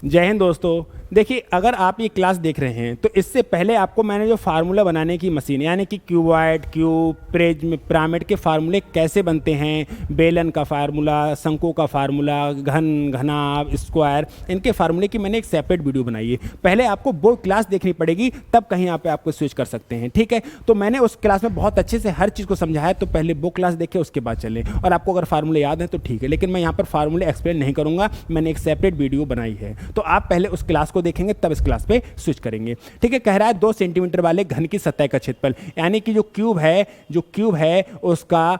जय हिंद दोस्तों। देखिए, अगर आप ये क्लास देख रहे हैं तो इससे पहले आपको मैंने जो फार्मूला बनाने की मशीन यानी कि क्यूबॉइड, क्यूब, प्रिज्म, पिरामिड के फार्मूले कैसे बनते हैं, बेलन का फार्मूला, शंकु का फार्मूला, घन, घनाभ, स्क्वायर, इनके फार्मूले की मैंने एक सेपरेट वीडियो बनाई है। पहले आपको वो क्लास देखनी पड़ेगी, तब कहीं यहाँ पे आपको स्विच कर सकते हैं, ठीक है। तो मैंने उस क्लास में बहुत अच्छे से हर चीज़ को समझाया, तो पहले वो क्लास देखें, उसके बाद चलें। और आपको अगर फार्मूले याद है तो ठीक है, लेकिन मैं यहाँ पर फार्मूले एक्सप्लेन नहीं करूँगा, मैंने एक सेपरेट वीडियो बनाई है। तो आप पहले उस क्लास को देखेंगे, तब इस क्लास पे स्विच करेंगे, ठीक है। कह रहा है 2 सेंटीमीटर वाले घन की सतह का क्षेत्रफल, यानी कि जो क्यूब है उसका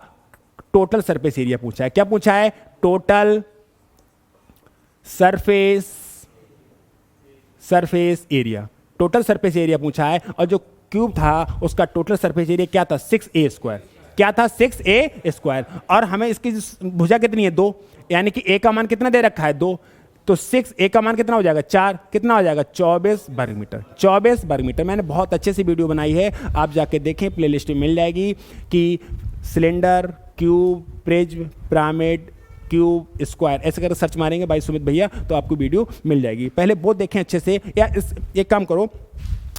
टोटल सरफेस एरिया पूछा है। क्या पूछा है? Total surface area, total surface area पूछा है। और जो क्यूब था उसका टोटल सरफेस एरिया क्या था? 6a²। क्या था? 6a²। और हमें इसकी भुजा कितनी है? 2, यानी कि a का मान कितना दे रखा है? 2। तो 6a का मान कितना हो जाएगा? 4। कितना हो जाएगा? 24 वर्ग मीटर। 24 वर्ग मीटर। मैंने बहुत अच्छे से वीडियो बनाई है, आप जाके देखें, प्लेलिस्ट में मिल जाएगी कि cylinder, cube, prism, pyramid, cube, square, ऐसे कर सर्च मारेंगे भाई सुमित भैया तो आपको वीडियो मिल जाएगी। पहले वो देखें अच्छे से, या एक काम करो,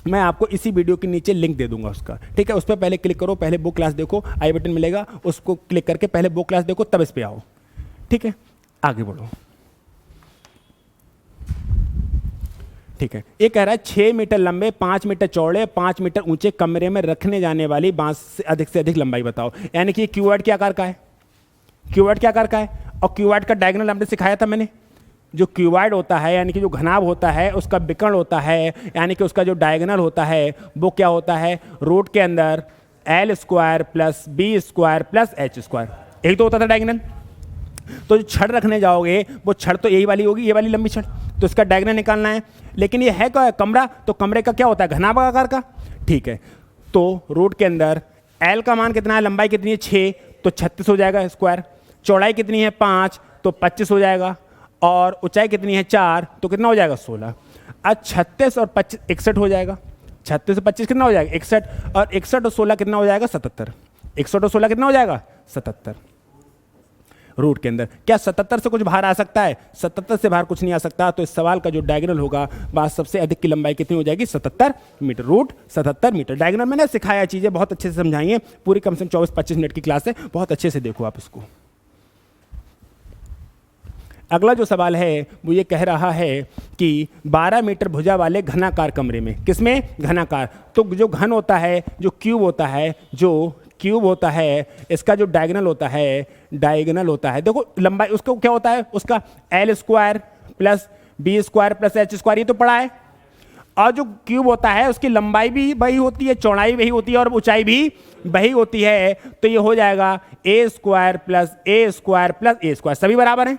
मैं आपको इसी वीडियो के नीचे लिंक दे दूंगा उसका, ठीक है। उस पर पहले क्लिक करो, पहले वो क्लास देखो, आई बटन मिलेगा, उसको क्लिक करके पहले वो क्लास देखो, तब इस पर आओ, ठीक है। आगे बढ़ो, ठीक है। ये कह रहा है 6 मीटर लंबे, 5 मीटर चौड़े, 5 मीटर ऊंचे कमरे में रखने जाने वाली बांस से अधिक लंबाई बताओ। यानी कि क्यूबॉइड के आकार का है, क्यूबॉइड के आकार का है। और क्यूबॉइड का डायगोनल हमने सिखाया था मैंने। जो क्यूबॉइड होता है यानी कि जो घनाभ होता है उसका विकर्ण होता है, यानी कि उसका जो डायगोनल होता है वो क्या होता है? रूट के अंदर l² plus b² plus h², यही तो होता था डायगोनल। तो जो छड़ रखने जाओगे वो छड़ तो यही वाली होगी, ये वाली लंबी छड़, तो इसका डायगोनल निकालना है। लेकिन ये है क्या? कमरा, तो कमरे का क्या होता है? घनाभ आकार का, ठीक है। तो रूट के अंदर l का मान कितना है? लंबाई कितनी है? 6, तो 36 हो जाएगा स्क्वायर। चौड़ाई कितनी है? 5, तो 25 हो जाएगा। और ऊंचाई कितनी है? 4, तो कितना हो जाएगा? 16। अब 36 और 25 61 हो जाएगा। 36 और 25 कितना हो जाएगा? 61। और 61 और 16 कितना हो जाएगा? 77। 61 और 16 कितना हो जाएगा? 77। रूट के अंदर क्या 77 से कुछ बाहर आ सकता है? 77 से बाहर कुछ नहीं आ सकता। तो इस सवाल का जो डायगोनल होगा, बात सबसे अधिक की लंबाई कितनी हो जाएगी? 77 मीटर। Root 77 metre. डायगोनल मैंने सिखाया, चीजें बहुत अच्छे से समझाई हैं, पूरी कम से कम 24-25 मिनट की क्लास है, बहुत अच्छे से देखो आप इसको। अगला जो सवाल है वो ये कह रहा है कि 12 मीटर भुजा वाले घनाकार कमरे में, किसमें? घनाकार। तो जो घन होता है, जो क्यूब होता है, इसका जो डायगोनल होता है, देखो लंबाई उसको क्या होता है? उसका l² plus b² plus h², ये तो पढ़ा है। और जो क्यूब होता है उसकी लंबाई भी वही होती है, चौड़ाई वही होती है और ऊंचाई भी वही होती है। तो ये हो जाएगा a² plus a² plus a², सभी बराबर हैं।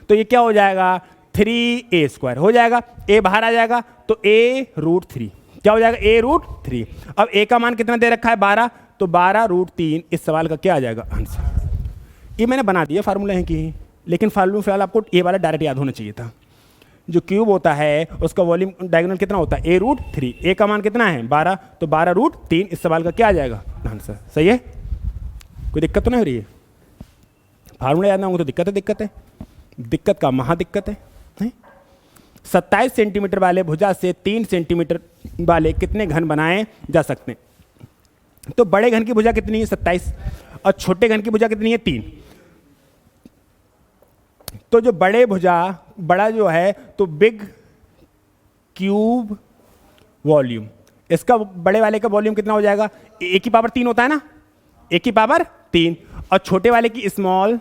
तो ये क्या हो जाएगा? 3a² हो जाएगा। a बाहर आ जाएगा तो a√3 क्या हो जाएगा? a√3। अब a का मान कितना दे रखा है? 12, तो 12√3 इस सवाल का क्या आ जाएगा? आंसर। ये मैंने बना दिया फार्मूला है कि, लेकिन फार्मूला फिलहाल आपको ये वाला डायरेक्ट याद होना चाहिए था। जो क्यूब होता है उसका वॉल्यूम डायगोनल कितना होता है? a√3। a का मान कितना है? 12, तो 12√3 इस सवाल का क्या आ जाएगा? आंसर। सही है, कोई दिक्कत तो नहीं हो रही है? फार्मूला याद ना होगा तो दिक्कत है, दिक्कत का महादिक्कत है। 27 सेंटीमीटर वाले भुजा से 3 सेंटीमीटर वाले कितने घन बनाए जा सकते हैं? तो बड़े घन की भुजा कितनी है? 27। और छोटे घन की भुजा कितनी है? 3। तो जो बड़ा जो है तो बिग क्यूब वॉल्यूम, इसका बड़े वाले का वॉल्यूम कितना हो जाएगा? a की पावर 3 होता है ना, a की पावर 3। और छोटे वाले की स्मॉल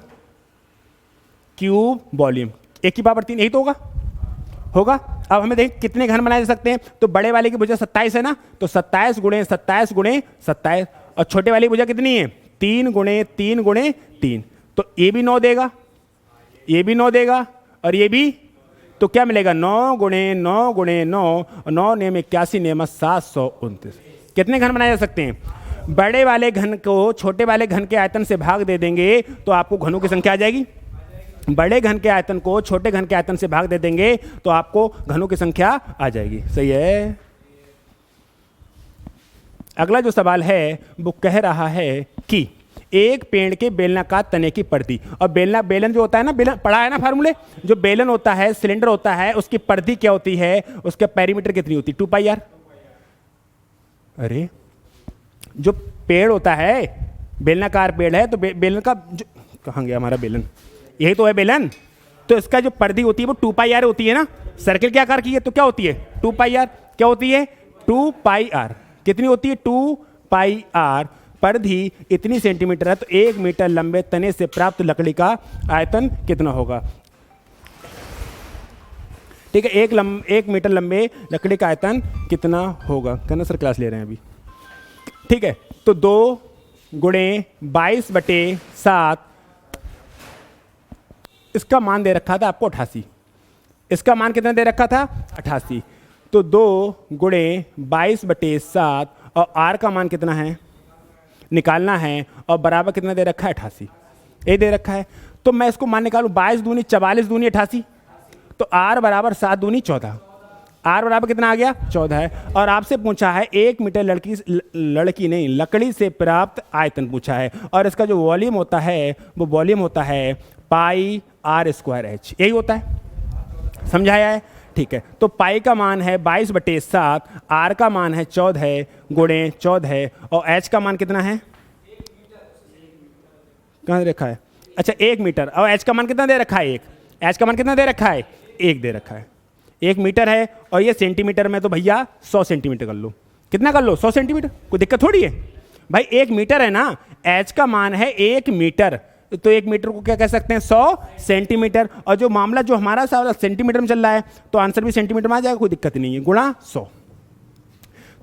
क्यूब वॉल्यूम a की पावर 3, यही तो होगा। अब हमें देखें कितने घन बनाए जा सकते हैं। तो बड़े वाले की भुजा 27 है ना, तो 27 गुणे 27 गुणे 27। और छोटे वाली भुजा कितनी है? 3 गुणे 3 गुणे 3। तो ये भी 9 देगा, ये भी 9 देगा, और ये भी, तो क्या मिलेगा? 9 गुणे 9 गुणे 9, और 9 नेम 81 नेम 729। कितने घन बनाए जा सकते हैं? बड़े वाले घन को छोटे वाले घन के आयतन से भाग दे देंगे तो आपको घनों की संख्या आ जाएगी। बड़े घन के आयतन को छोटे घन के आयतन से भाग दे देंगे तो आपको घनों की संख्या आ जाएगी। सही है। अगला जो सवाल है वो कह रहा है कि एक पेड़ के बेलनाकार तने की परिधि। और बेलन जो होता है ना, बेलन पढ़ा है ना फार्मूले, जो बेलन होता है, सिलेंडर होता है, उसकी परिधि क्या होती है, उसका पेरीमीटर कितनी होती है, 2 पाई आर। अरे जो पेड़ होता है, बेलनाकार पेड़ है, तो बेलन का जो, कहाँ गया हमारा बेलन, यही तो है बेलन, तो इसका जो परिधि होती है वो 2 पाई आर होती है ना। सर्किल के आकार की है तो क्या होती है, 2 पाई आर। क्या होती है, 2 पाई आर। कितनी होती है, 2 पाई आर। परिधि इतनी सेंटीमीटर है, तो 1 मीटर लंबे तने से प्राप्त लकड़ी का आयतन कितना होगा। ठीक है, 1 मीटर लंबे लकड़ी का आयतन कितना होगा। कहना सर क्लास ले रहे हैं अभी। ठीक है, तो 2 गुणे 22/7, इसका मान दे रखा था आपको 88। इसका मान कितना दे रखा था, 88। तो 2 गुणे 22/7 और आर का मान कितना है निकालना है, और बराबर कितना दे रखा है, 88। ये दे रखा है, तो मैं इसको मान निकालूं, 22 दूनी 44 दूनी 88, तो आर बराबर 7 दूनी 14। आर बराबर कितना आ गया, 14 है। और आपसे पूछा है 1 मीटर लकड़ी से प्राप्त आयतन पूछा है, और इसका जो वॉल्यूम होता है वो वॉल्यूम होता है पाई आर स्क्वायर एच। यही होता है, समझाया है। ठीक है, तो पाई का मान है 22/7, आर का मान है 14 गुणे 14, और एच का मान कितना है, कहाँ दे रखा है, अच्छा 1 मीटर। और एच का मान कितना दे रखा है, 1। एच का मान कितना दे रखा है, 1 दे रखा है। 1 मीटर है, और ये सेंटीमीटर में तो भैया 100 सेंटीमीटर कर लो। कितना कर लो, 100 सेंटीमीटर, कोई दिक्कत थोड़ी है भाई। 1 मीटर है ना, एच का मान है 1 मीटर, तो 1 मीटर को क्या कह सकते हैं, 100 सेंटीमीटर। और जो मामला जो हमारा सारा सेंटीमीटर में चल रहा है, तो आंसर भी सेंटीमीटर में आ जाएगा, कोई दिक्कत नहीं है, गुणा 100।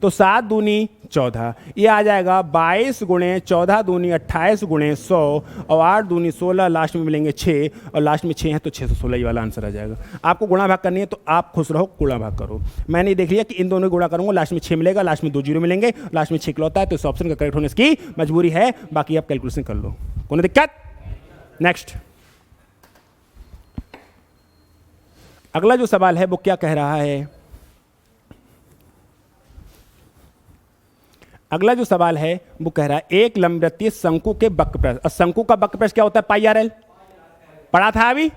तो 7 दूनी 14, ये आ जाएगा 22 गुणे 14 दूनी 28 गुणे 100, और 8 दूनी 16, लास्ट में मिलेंगे 6, और लास्ट में 6 है तो 616 ये वाला आंसर आ जाएगा। आपको गुणा भाग करनी है तो आप खुश रहो, गुणा भाग करो। मैंने देख लिया कि इन दोनों गुणा करूंगा, लास्ट में 6 मिलेगा, लास्ट में 2 जीरो मिलेंगे, लास्ट में 6 होता है, तो इस ऑप्शन का करेक्ट होने की मजबूरी है। बाकी आप कैलकुलेशन कर लो, कोई दिक्कत। नेक्स्ट, अगला जो सवाल है वो क्या कह रहा है, अगला जो सवाल है वो कह रहा है एक लंबवृत्तीय शंकु के वक्रप्रस्थ, और शंकु का वक्रप्रस्थ क्या होता है, पाई आर एल। पढ़ा था अभी,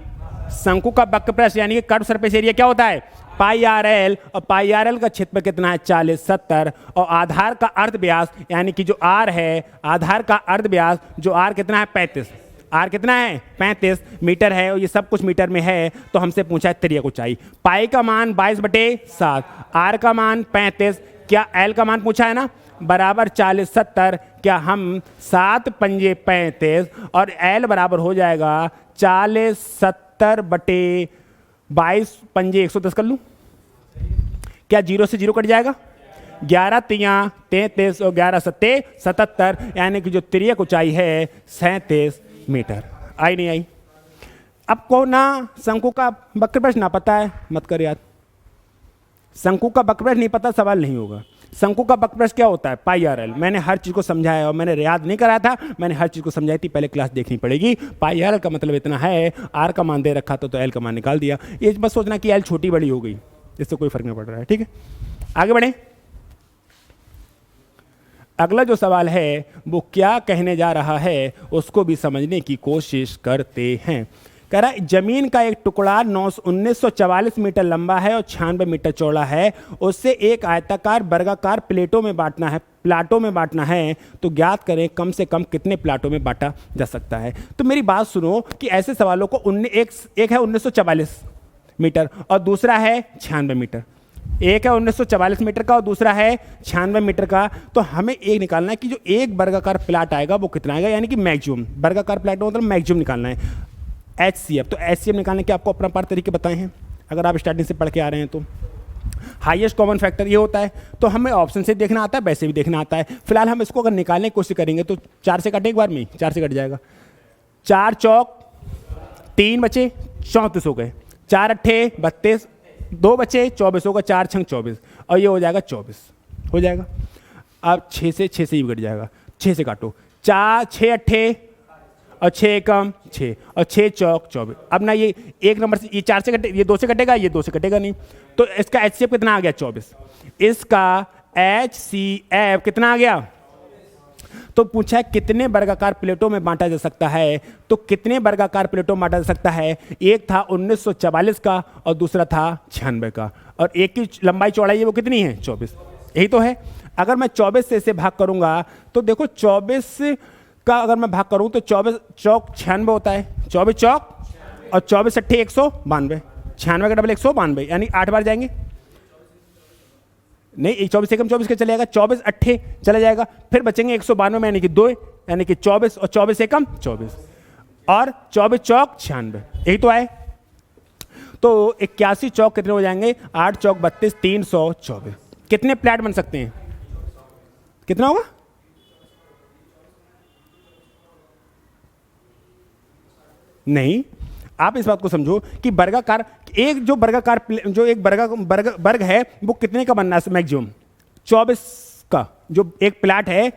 शंकु का वक्रप्रस्थ यानी कि कर्व सरफेस एरिया क्या होता है, पाई आर एल। और पाई आर एल का क्षेत्रफल कितना है, 40 70, और आधार का अर्ध व्यास यानी कि जो आर है, आधार का अर्ध व्यास जो आर कितना है, 35। आर कितना है, 35 मीटर है, और ये सब कुछ मीटर में है, तो हमसे पूछा है त्रिज्या ऊंचाई। पाई का मान 22/7, आर का मान 35, क्या एल का मान पूछा है ना, बराबर 40 70, क्या हम 7 पंजे 35, और एल बराबर हो जाएगा 40 70/22 पंजे 110 कर लूँ, क्या 0 से 0 कट जाएगा, 11 तियाँ 33 और 11 सत्ते 77, यानी कि जो त्रिज्या ऊंचाई है 37 मीटर। आई नहीं आई। अब को ना शंकु का वक्रप्रस्थ ना पता है, मत कर यार, शंकु का वक्रप्रस्थ नहीं पता, सवाल नहीं होगा। शंकु का वक्रप्रस्थ क्या होता है, पाई आर एल। मैंने हर चीज़ को समझाया, और मैंने याद नहीं कराया था, मैंने हर चीज़ को समझाई थी, पहले क्लास देखनी पड़ेगी। पाई आर एल का मतलब इतना है, आर का मान दे रखा था तो एल का मान निकाल दिया। ये बस सोचना कि एल छोटी बड़ी हो गई, इससे कोई फर्क नहीं पड़ रहा है। ठीक है, आगे बढ़े। अगला जो सवाल है वो क्या कहने जा रहा है उसको भी समझने की कोशिश करते हैं। कह रहा है जमीन का एक टुकड़ा 1944 मीटर लंबा है और 96 मीटर चौड़ा है, उससे एक आयताकार वर्गाकार प्लेटों में बांटना है, तो ज्ञात करें कम से कम कितने प्लाटों में बांटा जा सकता है। तो मेरी बात सुनो कि ऐसे सवालों को एक है 1944 मीटर और दूसरा है 96 मीटर। एक है 1944 मीटर का और दूसरा है 96 मीटर का। तो हमें एक निकालना है कि जो एक वर्गाकार प्लाट आएगा वो कितना आएगा, यानी कि मैक्सिमम वर्गाकार प्लाट मतलब मैक्सिमम निकालना है। HCF, तो HCF निकालने के आपको अपना पार तरीके बताए हैं, अगर आप स्टार्टिंग से पढ़ के आ रहे हैं तो। हाईएस्ट कॉमन फैक्टर ये होता है, तो हमें ऑप्शन से देखना आता है, वैसे भी देखना आता है। फिलहाल हम इसको अगर निकालने की कोशिश करेंगे तो 4 से कटे एक बार में, 4 से कट जाएगा। 4 चौक 3 बचे 34 हो गए, 4 अट्ठे 32, 2 बचे 24 होगा, 4 छंग 24 और ये हो जाएगा 24 हो जाएगा। अब 6 से ही कट जाएगा, 6 से काटो, 4 6 अट्ठे और 6 कम 6 और 6 चौक 24। अब ना ये एक नंबर से ये 4 से कटे, ये 2 से कटेगा, ये 2 से कटेगा नहीं, तो इसका HCF कितना आ गया 24। इसका HCF कितना आ गया, तो पूछा है कितने वर्गाकार प्लेटों में बांटा जा सकता है, तो कितने वर्गाकार प्लेटों में बांटा जा सकता है, एक था 1944 का और दूसरा था 96 का, और एक की लंबाई चौड़ाई है वो कितनी है 24, यही तो है। अगर मैं 24 से इसे भाग करूंगा तो देखो 24 का अगर मैं भाग करूं तो 24 चौक 96 होता है, 24 चौक और 24 अट्ठे 192, 96 का डबल 192, यानी 8 बार जाएंगे, नहीं 24 एकम 24 का चले जाएगा, 24 अट्ठे चला जाएगा, फिर बचेंगे 192 में यानी कि 2, यानी कि 24 और 24 एकम 24 और 24 चौक 96, यही तो आए। तो 81 चौक कितने हो जाएंगे, 8 चौक 32, 324। कितने प्लेट बन सकते हैं, कितना होगा, नहीं आप इस बात को समझो कि वर्गाकार एक जो वर्गाकार जो एक वर्ग है वो कितने का बनना है मैक्सिमम, 24 का जो एक प्लाट है,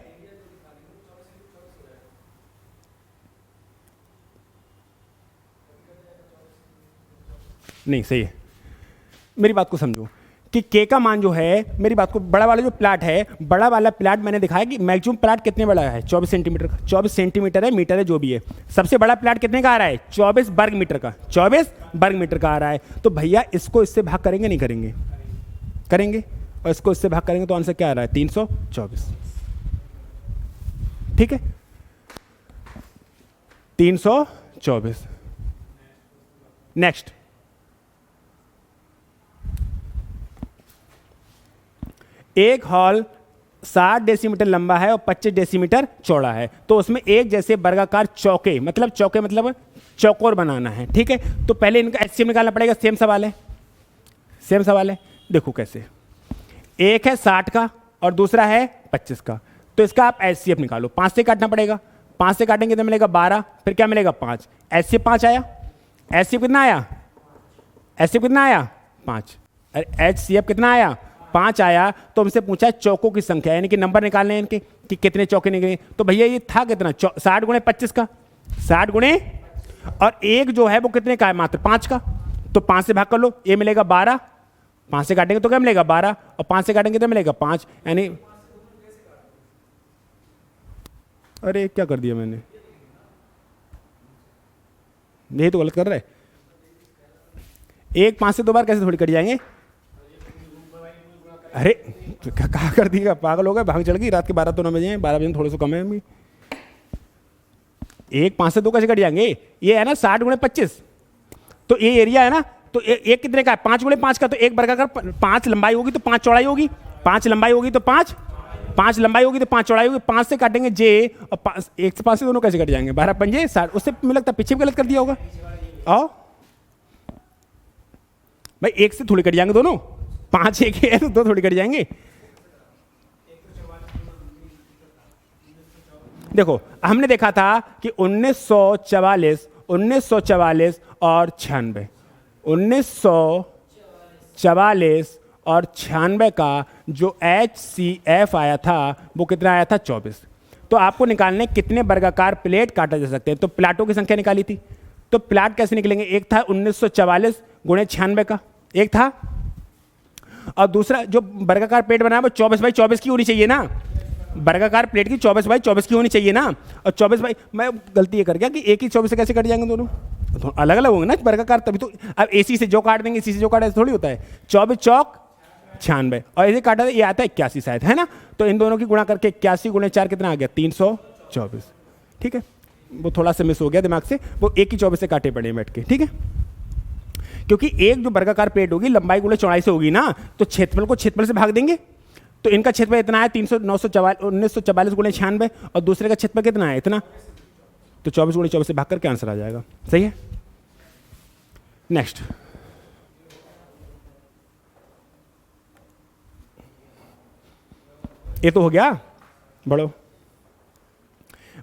नहीं सही है, मेरी बात को समझो कि के का मान जो है, मेरी बात को, बड़ा वाला जो प्लाट है, बड़ा वाला प्लाट मैंने दिखाया कि मैक्सिमम प्लाट कितने बड़ा है, 24 सेंटीमीटर का, 24 सेंटीमीटर है, मीटर है, जो भी है, सबसे बड़ा प्लाट कितने का आ रहा है, 24 वर्ग मीटर का, 24 वर्ग मीटर का आ रहा है। तो भैया इसको इससे भाग करेंगे, नहीं करेंगे, करेंगे, और इसको इससे भाग करेंगे तो आंसर क्या आ रहा है, 324, ठीक है, 324। नेक्स्ट, एक हॉल 60 डेसीमीटर लंबा है और 25 डेसीमीटर चौड़ा है, तो उसमें एक जैसे वर्गाकार चौके, मतलब चौके मतलब चौकोर बनाना है, ठीक है। तो पहले इनका एचसीएफ निकालना पड़ेगा, सेम सवाल है, सेम सवाल है, देखो कैसे, एक है 60 का और दूसरा है 25 का, तो इसका आप एचसीएफ निकालो, 5 से काटना पड़ेगा, 5 से काटेंगे तो मिलेगा 12, फिर क्या मिलेगा 5, एचसीएफ 5 आया, एचसीएफ कितना आया, एचसीएफ कितना आया 5, अरे एचसीएफ कितना आया 5 आया। तो हमसे पूछा है चौकों की संख्या, यानी कि नंबर निकालने हैं इनके कि कितने चौके निकले, तो भैया ये था कितना 60 गुणे 25 का, 60 गुणे, और एक जो है वो कितने का है, मात्र 5 का, तो 5 से भाग कर लो, ये मिलेगा 12, 5 से काटेंगे तो क्या मिलेगा 12, और 5 से काटेंगे तो मिलेगा 5, यानी अरे क्या कर दिया मैंने, यही तो गलत कर रहा है, एक 5 से 2 बार कैसे थोड़ी कट जाएंगे, अरे क्या कर दिया, पागल हो गए, भाग चढ़ गई, रात के 12 तो 9 बजे हैं, 12 बजे थोड़े से कम है अभी, एक 5 से 2 कैसे कट जाएंगे, ये है ना 60 गुणे 25, तो ये एरिया है ना, तो एक कितने का है 5 गुणे 5 का, तो एक वर्गाकार 5 लंबाई होगी तो 5 चौड़ाई होगी, 5 लंबाई होगी तो 5 लंबाई होगी तो 5 चौड़ाई होगी, 5 से काटेंगे जे, और 1 से 5 से दोनों कैसे कट जाएंगे, 12 पंजे 60, उससे मुझे लगता है पीछे भी गलत कर दिया होगा, आओ भाई 1 से थोड़ी कट जाएंगे दोनों, 5 एक है तो 2 थोड़ी कट जाएंगे। देखो हमने देखा था कि 1944 और 96, 1944 और 96 का जो HCF आया था वो कितना आया था 24। तो आपको निकालने कितने वर्गाकार प्लेट काटा जा सकते हैं, तो प्लाटों की संख्या निकाली थी, तो प्लाट कैसे निकलेंगे, एक था 1944 गुणे 96 का, एक था, और दूसरा जो वर्गाकार प्लेट बनाया वो 24 बाई 24 की होनी चाहिए ना, वर्गाकार प्लेट की 24 बाई 24 की होनी चाहिए ना, और 24 बाई, मैं गलती ये कर गया कि एक ही 24 से कैसे कट जाएंगे दोनों, तो अलग अलग होंगे ना वर्गाकार, तभी तो, अब एसी से जो काट देंगे इसी से जो काटे थोड़ी होता है, 24 चौक 96, और ऐसे काटा ये आता है 81 शायद, है ना, तो इन दोनों की गुणा करके 81 गुणे 4 कितना आ गया 324, ठीक है, वो थोड़ा सा मिस हो गया दिमाग से, वो एक ही 24 से काटे पड़े बैठ के, ठीक है, क्योंकि एक जो वर्गाकार प्लेट होगी लंबाई गुणे चौड़ाई से होगी ना, तो क्षेत्रफल को क्षेत्रफल से भाग देंगे, तो इनका क्षेत्रफल इतना है 1944 गुणे 96, और दूसरे का क्षेत्रफल कितना है इतना, तो 24 गुणे 24 से भाग करके आंसर आ जाएगा, सही है। नेक्स्ट, ये तो हो गया, बढ़ो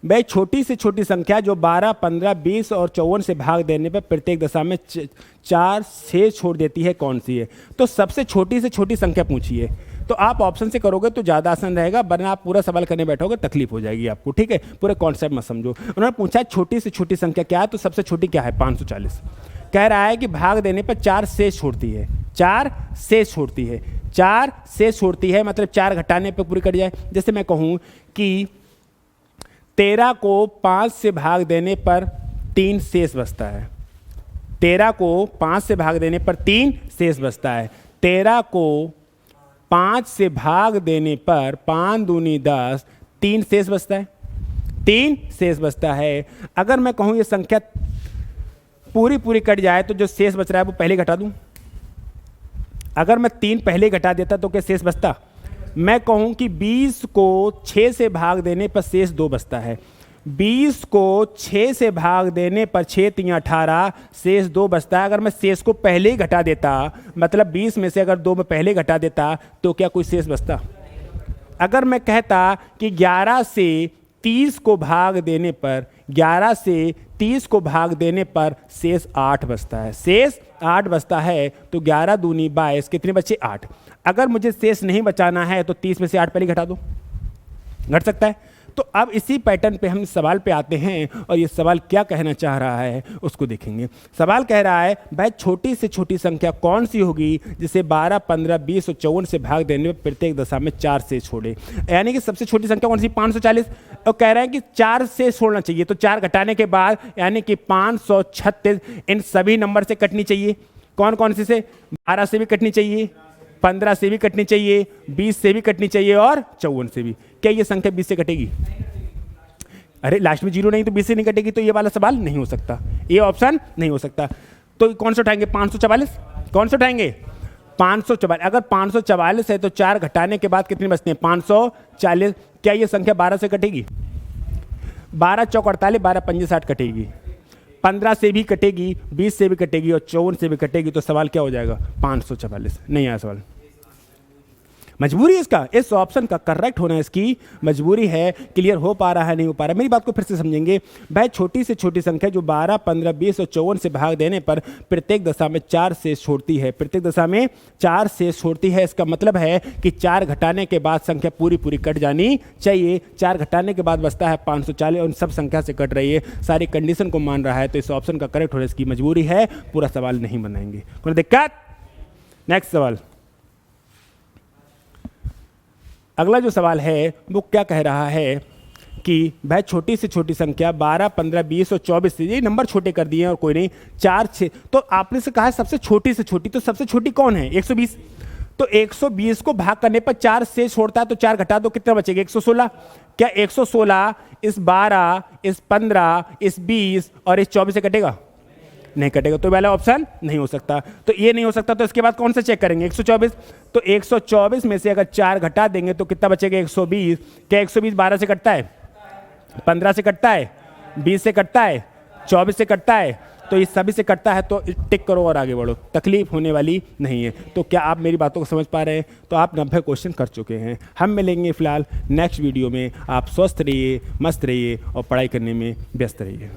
भाई, छोटी से छोटी संख्या जो 12, 15, 20 और 54 से भाग देने पर प्रत्येक दशा में 4 से छोड़ देती है, कौन सी है, तो सबसे छोटी से छोटी संख्या पूछी है, तो आप ऑप्शन से करोगे तो ज़्यादा आसान रहेगा, वरना आप पूरा सवाल करने बैठोगे तकलीफ हो जाएगी आपको, ठीक है, पूरे कॉन्सेप्ट मत समझो। उन्होंने पूछा है छोटी से छोटी संख्या क्या है, तो सबसे छोटी क्या है 540, कह रहा है कि भाग देने पर 4 से छोड़ती है, 4 से छोड़ती है, 4 से छोड़ती है, मतलब 4 घटाने पर पूरी कट जाए। जैसे मैं कहूँ कि 13 को 5 से भाग देने पर 3 शेष बचता है। 13 को 5 से भाग देने पर 3 शेष बचता है। 13 को 5 से भाग देने पर 5 दूनी 10, 3 शेष बचता है। 3 शेष बचता है। अगर मैं कहूँ ये संख्या पूरी कट जाए तो जो शेष बच रहा है वो पहले घटा दूं। अगर मैं 3 पहले घटा देता तो क्या शेष बचता? मैं कहूँ कि 20 को 6 से भाग देने पर शेष 2 बचता है। 20 को 6 से भाग देने पर 6 3 18 शेष 2 बचता है। अगर मैं शेष को पहले ही घटा देता, मतलब 20 में से अगर 2 में पहले घटा देता तो क्या कोई शेष बचता? अगर मैं कहता कि 11 से 30 को भाग देने पर 11 से 30 को भाग देने पर शेष 8 बचता है। शेष 8 बचता है तो 11 दूनी 22, कितने बचे? 8। अगर मुझे शेष नहीं बचाना है तो 30 में से 8 पहले घटा दो, घट सकता है। तो अब इसी पैटर्न पे हम इस सवाल पे आते हैं और ये सवाल क्या कहना चाह रहा है उसको देखेंगे। सवाल कह रहा है भाई छोटी से छोटी संख्या कौन सी होगी जिसे 12, 15, 20 और 54 से भाग देने पर प्रत्येक दशा में 4 से छोड़े। यानी कि सबसे छोटी संख्या कौन सी? 540। और कह रहे हैं कि 4 से छोड़ना चाहिए, तो 4 घटाने के बाद यानी कि 536 इन सभी नंबर से कटनी चाहिए। कौन कौन सी से? 12 से भी कटनी चाहिए, 15 से भी कटनी चाहिए, 20 से भी कटनी चाहिए और 54 से भी। क्या ये संख्या 20 से कटेगी? अरे लास्ट में 0 नहीं तो 20 से नहीं कटेगी, तो ये वाला सवाल नहीं हो सकता, ये ऑप्शन नहीं हो सकता। तो कौन सा उठाएंगे? 544। कौन सा उठाएंगे? 544। अगर 544 है तो 4 घटाने के बाद कितने बचते हैं? 540। क्या ये संख्या 12 से कटेगी? 12 चौक 48, 12 पंजे 60 कटेगी, 15 से भी कटेगी, 20 से भी कटेगी और 54 से भी कटेगी। तो सवाल क्या हो जाएगा? 544। नहीं आया सवाल। मजबूरी है इसका, इस ऑप्शन का करेक्ट होना इसकी मजबूरी है। क्लियर हो पा रहा है? नहीं हो पा रहा? मेरी बात को फिर से समझेंगे। भाई छोटी से छोटी संख्या जो 12, 15, 20 और 54 से भाग देने पर प्रत्येक दशा में 4 शेष छोड़ती है। प्रत्येक दशा में 4 शेष छोड़ती है। इसका मतलब है कि 4 घटाने के बाद संख्या पूरी कट जानी चाहिए। 4 घटाने के बाद बचता है 540 और उन सब संख्या से कट रही है। सारी कंडीशन को मान रहा है, तो इस ऑप्शन का करेक्ट होना इसकी मजबूरी है। पूरा सवाल नहीं बनाएंगे। कोई दिक्कत? नेक्स्ट सवाल। अगला जो सवाल है वो क्या कह रहा है कि भाई छोटी से छोटी संख्या 12, 15, 20 और 24 से, ये नंबर छोटे कर दिए हैं और कोई नहीं, 4, 6। तो आपने से कहा है सबसे छोटी से छोटी, तो सबसे छोटी कौन है? 120। तो 120 को भाग करने पर 4 से छोड़ता है, तो 4 घटा दो, कितना बचेगा? 116। क्या 116 इस 12, इस 15, इस 20 और इस 24 से कटेगा? नहीं कटेगा। तो वाला ऑप्शन नहीं हो सकता। तो ये नहीं हो सकता, तो इसके बाद कौन सा चेक करेंगे? 124। तो 124 में से अगर 4 घटा देंगे तो कितना बचेगा? 120। क्या 120 12 से कटता है? 15 से कटता है? 20 से कटता है? 24 से कटता है? तो इस सभी से कटता है, तो टिक करो और आगे बढ़ो, तकलीफ होने वाली नहीं है। तो क्या आप मेरी बातों को समझ पा रहे हैं? तो आप 90 क्वेश्चन कर चुके हैं। हम मिलेंगे फिलहाल नेक्स्ट वीडियो में। आप स्वस्थ रहिए, मस्त रहिए और पढ़ाई करने में व्यस्त रहिए।